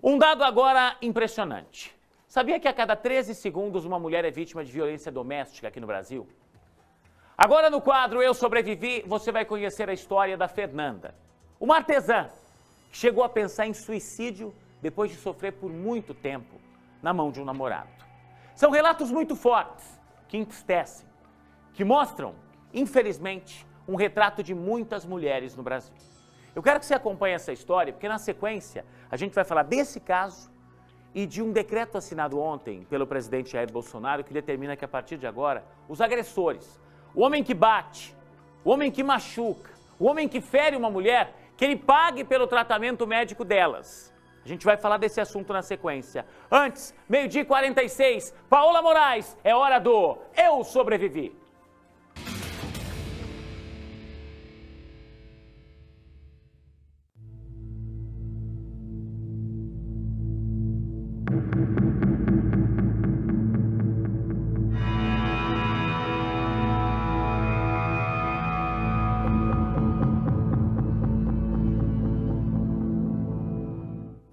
Um dado agora impressionante. Sabia que a cada 13 segundos uma mulher é vítima de violência doméstica aqui no Brasil? Agora no quadro Eu Sobrevivi, você vai conhecer a história da Fernanda, uma artesã que chegou a pensar em suicídio depois de sofrer por muito tempo na mão de um namorado. São relatos muito fortes, que entristecem, que mostram, infelizmente, um retrato de muitas mulheres no Brasil. Eu quero que você acompanhe essa história, porque na sequência a gente vai falar desse caso e de um decreto assinado ontem pelo presidente Jair Bolsonaro que determina que a partir de agora os agressores, o homem que bate, o homem que machuca, o homem que fere uma mulher, que ele pague pelo tratamento médico delas. A gente vai falar desse assunto na sequência. Antes, 12h46, Paola Moraes, é hora do Eu Sobrevivi.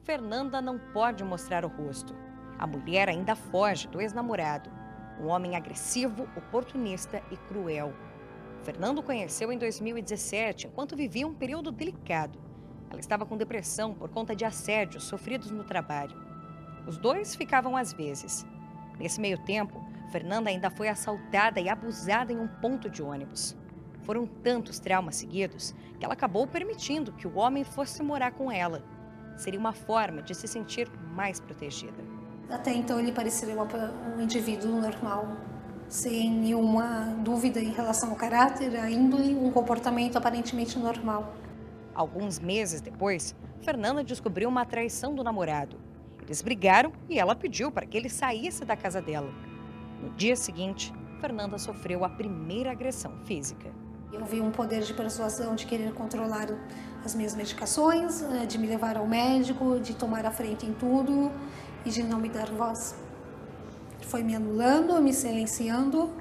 Fernanda não pode mostrar o rosto. A mulher ainda foge do ex-namorado, um homem agressivo, oportunista e cruel. Fernando conheceu em 2017, enquanto vivia um período delicado. Ela estava com depressão por conta de assédios sofridos no trabalho. Os dois ficavam às vezes. Nesse meio tempo, Fernanda ainda foi assaltada e abusada em um ponto de ônibus. Foram tantos traumas seguidos que ela acabou permitindo que o homem fosse morar com ela. Seria uma forma de se sentir mais protegida. Até então ele parecia um indivíduo normal, sem nenhuma dúvida em relação ao caráter, à índole, um comportamento aparentemente normal. Alguns meses depois, Fernanda descobriu uma traição do namorado. Eles brigaram e ela pediu para que ele saísse da casa dela. No dia seguinte, Fernanda sofreu a primeira agressão física. Eu vi um poder de persuasão de querer controlar as minhas medicações, de me levar ao médico, de tomar a frente em tudo e de não me dar voz. Foi me anulando, me silenciando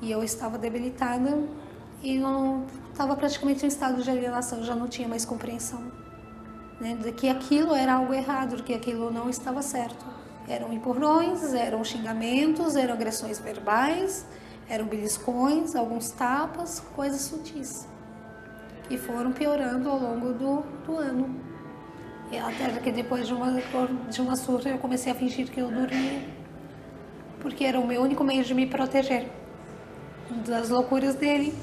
e eu estava debilitada e eu estava praticamente em estado de alienação, já não tinha mais compreensão, né, de que aquilo era algo errado, de que aquilo não estava certo. Eram empurrões, eram xingamentos, eram agressões verbais, eram beliscões, alguns tapas, coisas sutis, que foram piorando ao longo do ano. E até que depois de uma surra eu comecei a fingir que eu dormia, porque era o meu único meio de me proteger das loucuras dele.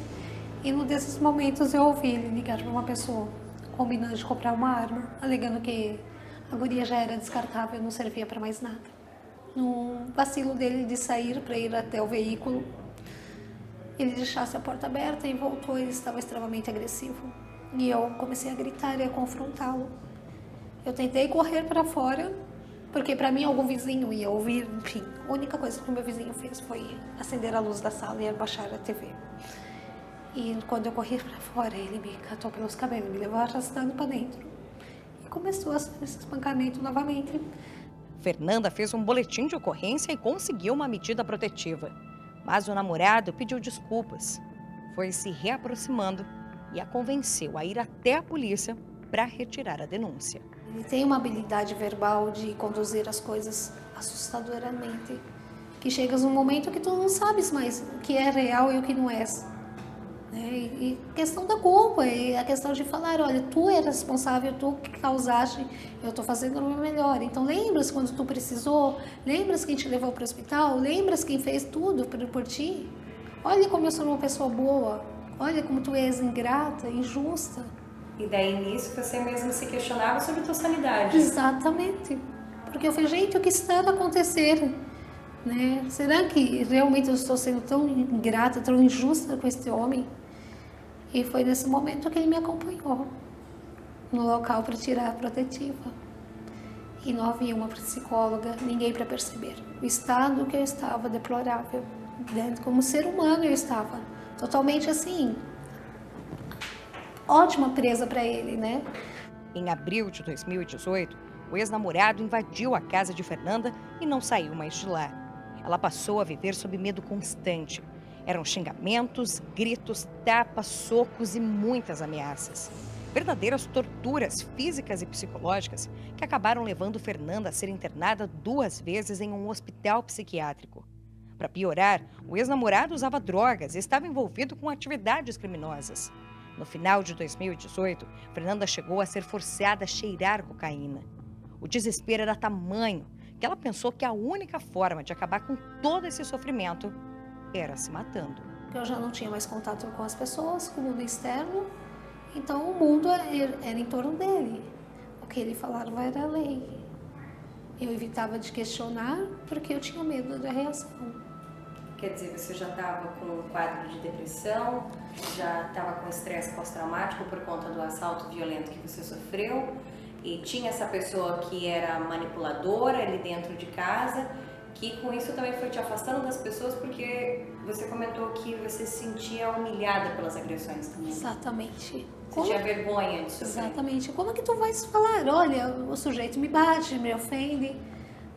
E num desses momentos eu ouvi ele ligar para uma pessoa, combinando de comprar uma arma, alegando que a guria já era descartável, não servia para mais nada. No vacilo dele de sair para ir até o veículo, ele deixasse a porta aberta e voltou, ele estava extremamente agressivo. E eu comecei a gritar e a confrontá-lo. Eu tentei correr para fora, porque para mim algum vizinho ia ouvir, enfim. A única coisa que o meu vizinho fez foi acender a luz da sala e abaixar a TV. E quando eu corri para fora, ele me catou pelos cabelos, me levou arrastando para dentro. E começou esse espancamento novamente. Fernanda fez um boletim de ocorrência e conseguiu uma medida protetiva. Mas o namorado pediu desculpas, foi se reaproximando e a convenceu a ir até a polícia para retirar a denúncia. Ele tem uma habilidade verbal de conduzir as coisas assustadoramente, que chegas num momento que tu não sabes mais o que é real e o que não é. E questão da culpa, e a questão de falar, olha, tu é responsável, tu que causaste, eu estou fazendo o meu melhor. Então lembras quando tu precisou? Lembras quem te levou para o hospital? Lembras quem fez tudo por ti? Olha como eu sou uma pessoa boa, olha como tu és ingrata, injusta. E daí nisso você mesmo se questionava sobre tua sanidade. Exatamente, porque eu falei, gente, o que está a acontecer? Né? Será que realmente eu estou sendo tão ingrata, tão injusta com este homem? E foi nesse momento que ele me acompanhou no local para tirar a protetiva. E não havia uma psicóloga, ninguém para perceber. O estado que eu estava, deplorável. Como ser humano eu estava. Totalmente assim, ótima presa para ele, né? Em abril de 2018, o ex-namorado invadiu a casa de Fernanda e não saiu mais de lá. Ela passou a viver sob medo constante. Eram xingamentos, gritos, tapas, socos e muitas ameaças. verdadeiras torturas físicas e psicológicas que acabaram levando Fernanda a ser internada 2 vezes em um hospital psiquiátrico. Para piorar, o ex-namorado usava drogas e estava envolvido com atividades criminosas. No final de 2018, Fernanda chegou a ser forçada a cheirar cocaína. O desespero era tamanho que ela pensou que a única forma de acabar com todo esse sofrimento era se matando. Eu já não tinha mais contato com as pessoas, com o mundo externo, então o mundo era em torno dele. O que ele falava era lei. Eu evitava de questionar porque eu tinha medo da reação. Quer dizer, você já estava com um quadro de depressão, já estava com estresse pós-traumático por conta do assalto violento que você sofreu, e tinha essa pessoa que era manipuladora ali dentro de casa, que com isso também foi te afastando das pessoas, porque você comentou que você se sentia humilhada pelas agressões também. Exatamente. Você tinha vergonha de sofrer. Exatamente. Como é que tu vai falar? Olha, o sujeito me bate, me ofende,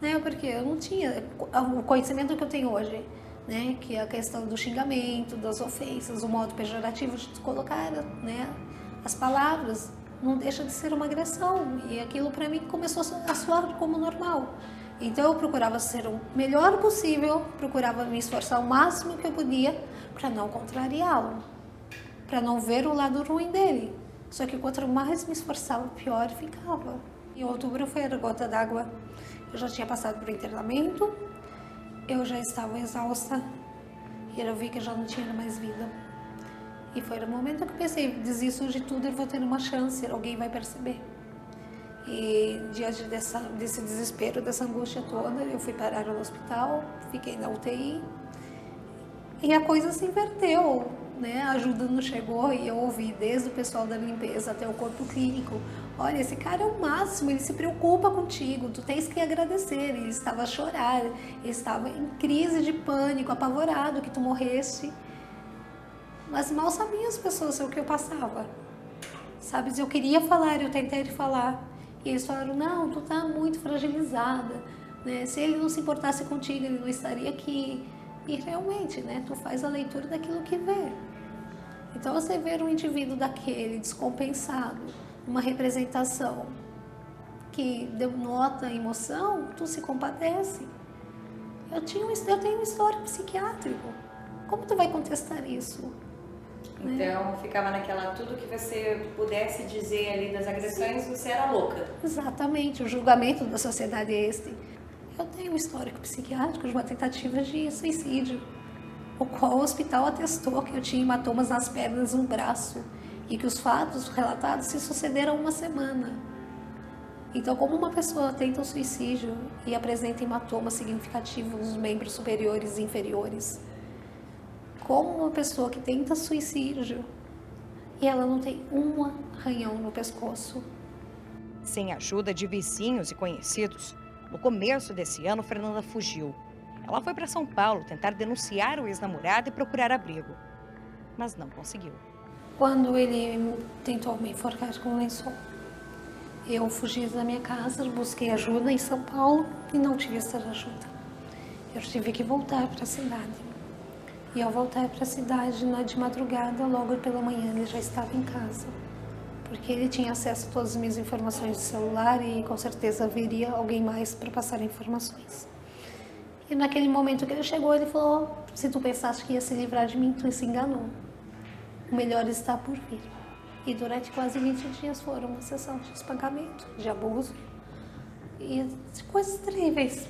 né? Porque eu não tinha o conhecimento que eu tenho hoje, né? Que é a questão do xingamento, das ofensas, o modo pejorativo de colocar, né? As palavras. Não deixa de ser uma agressão, e aquilo para mim começou a soar como normal. Então eu procurava ser o melhor possível, procurava me esforçar o máximo que eu podia para não contrariá-lo, para não ver o lado ruim dele. Só que quanto mais me esforçava, pior ficava. Em outubro foi a gota d'água. Eu já tinha passado por internamento, eu já estava exausta e eu vi que já não tinha mais vida. E foi no momento que eu pensei, desisto de tudo, eu vou ter uma chance, alguém vai perceber. E diante desse desespero, dessa angústia toda, eu fui parar no hospital, fiquei na UTI. E a coisa se inverteu, né? A ajuda não chegou e eu ouvi desde o pessoal da limpeza até o corpo clínico. Olha, esse cara é o máximo, ele se preocupa contigo, tu tens que agradecer. Ele estava a chorar, ele estava em crise de pânico, apavorado que tu morresse. Mas mal sabiam as pessoas o que eu passava, sabe? Eu queria falar, eu tentei falar, e eles falaram, não, tu tá muito fragilizada, né? Se ele não se importasse contigo, ele não estaria aqui. E realmente, né? Tu faz a leitura daquilo que vê. Então você ver um indivíduo daquele descompensado, uma representação que denota emoção, tu se compadece. Eu tenho um histórico psiquiátrico. Como tu vai contestar isso? Então, ficava naquela, tudo que você pudesse dizer ali das agressões, você era louca. Exatamente, o julgamento da sociedade é este. Eu tenho um histórico psiquiátrico de uma tentativa de suicídio, o qual o hospital atestou que eu tinha hematomas nas pernas e no braço, e que os fatos relatados se sucederam uma semana. Então, como uma pessoa tenta o suicídio e apresenta hematomas significativos nos membros superiores e inferiores, como uma pessoa que tenta suicídio e ela não tem um arranhão no pescoço. Sem a ajuda de vizinhos e conhecidos, no começo desse ano, Fernanda fugiu. Ela foi para São Paulo tentar denunciar o ex-namorado e procurar abrigo, mas não conseguiu. Quando ele tentou me enforcar com um lençol, eu fugi da minha casa, busquei ajuda em São Paulo e não tive essa ajuda. Eu tive que voltar para a cidade. E ao voltar para a cidade, de madrugada, logo pela manhã, ele já estava em casa. Porque ele tinha acesso a todas as minhas informações de celular e com certeza viria alguém mais para passar informações. E naquele momento que ele chegou, ele falou, se tu pensaste que ia se livrar de mim, tu se enganou. O melhor está por vir. E durante quase 20 dias foram uma sessão de espancamento, de abuso e de coisas terríveis.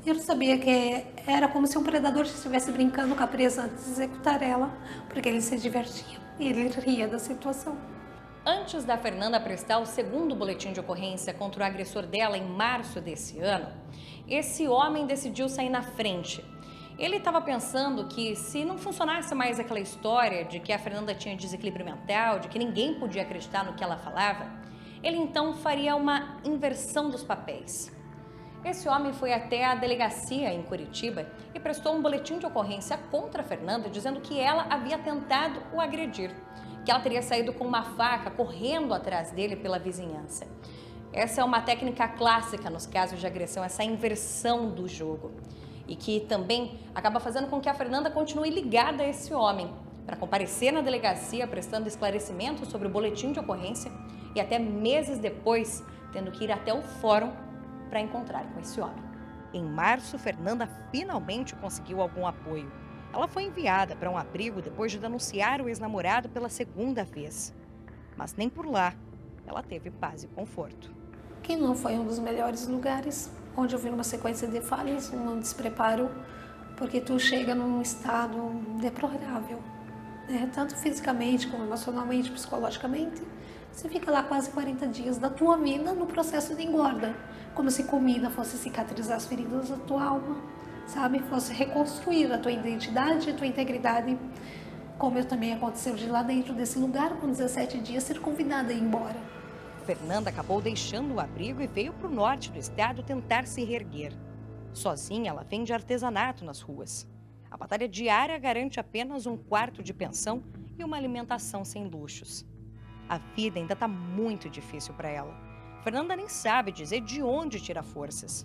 Eu sabia que era como se um predador estivesse brincando com a presa antes de executar ela, porque ele se divertia e ele ria da situação. Antes da Fernanda prestar o segundo boletim de ocorrência contra o agressor dela em março desse ano, esse homem decidiu sair na frente. Ele estava pensando que se não funcionasse mais aquela história de que a Fernanda tinha desequilíbrio mental, de que ninguém podia acreditar no que ela falava, ele então faria uma inversão dos papéis. Esse homem foi até a delegacia em Curitiba e prestou um boletim de ocorrência contra a Fernanda, dizendo que ela havia tentado o agredir, que ela teria saído com uma faca correndo atrás dele pela vizinhança. Essa é uma técnica clássica nos casos de agressão, essa inversão do jogo, e que também acaba fazendo com que a Fernanda continue ligada a esse homem, para comparecer na delegacia prestando esclarecimentos sobre o boletim de ocorrência e até meses depois tendo que ir até o fórum para encontrar com esse homem. Em março, Fernanda finalmente conseguiu algum apoio. Ela foi enviada para um abrigo depois de denunciar o ex-namorado pela segunda vez. Mas nem por lá ela teve paz e conforto. Que não foi um dos melhores lugares, onde eu vi uma sequência de falhas, um despreparo, porque tu chega num estado deplorável, né? Tanto fisicamente como emocionalmente, psicologicamente. Você fica lá quase 40 dias da tua vida no processo de engorda, como se comida fosse cicatrizar as feridas da tua alma, sabe? Fosse reconstruir a tua identidade, a tua integridade, como também aconteceu de lá dentro desse lugar, com 17 dias, ser convidada a ir embora. Fernanda acabou deixando o abrigo e veio para o norte do estado tentar se reerguer. Sozinha, ela vende artesanato nas ruas. A batalha diária garante apenas um quarto de pensão e uma alimentação sem luxos. A vida ainda está muito difícil para ela. Fernanda nem sabe dizer de onde tira forças.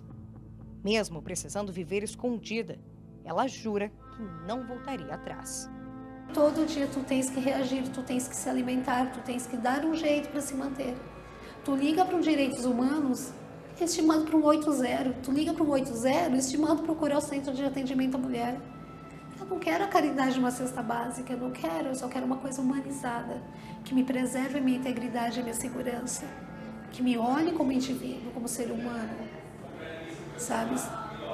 Mesmo precisando viver escondida, ela jura que não voltaria atrás. Todo dia tu tens que reagir, tu tens que se alimentar, tu tens que dar um jeito para se manter. Tu liga para os direitos humanos, eles te mandam para um 80. Tu liga para um 80, eles te mandam procurar o Centro de Atendimento à Mulher. Eu não quero a caridade de uma cesta básica, eu só quero uma coisa humanizada, que me preserve a minha integridade e a minha segurança, que me olhe como indivíduo, como ser humano, sabe?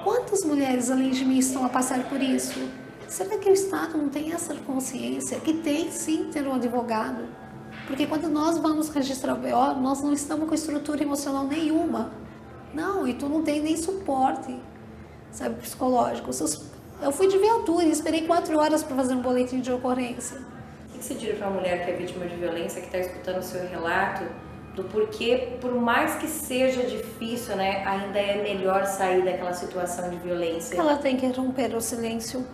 Quantas mulheres além de mim estão a passar por isso? Será que o Estado não tem essa consciência? Que tem sim ter um advogado. Porque quando nós vamos registrar o BO, nós não estamos com estrutura emocional nenhuma. Não, e tu não tem nem suporte, sabe, psicológico. Eu fui de viatura e esperei 4 horas para fazer um boletim de ocorrência. O que você diria para uma mulher que é vítima de violência, que está escutando o seu relato, do porquê, por mais que seja difícil, né, ainda é melhor sair daquela situação de violência? Ela tem que romper o silêncio,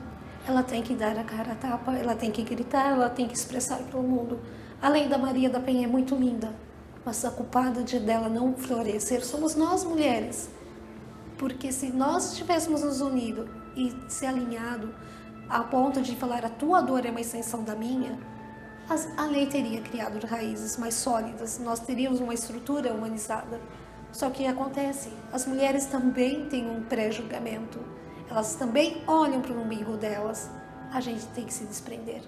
ela tem que dar a cara a tapa, ela tem que gritar, ela tem que expressar para o mundo. Além da Maria da Penha é muito linda, mas a culpada dela não florescer somos nós mulheres. Porque se nós tivéssemos nos unido e se alinhado a ponto de falar a tua dor é uma extensão da minha, a lei teria criado raízes mais sólidas, nós teríamos uma estrutura humanizada. Só que acontece, as mulheres também têm um pré-julgamento, elas também olham para o umbigo delas, a gente tem que se desprender.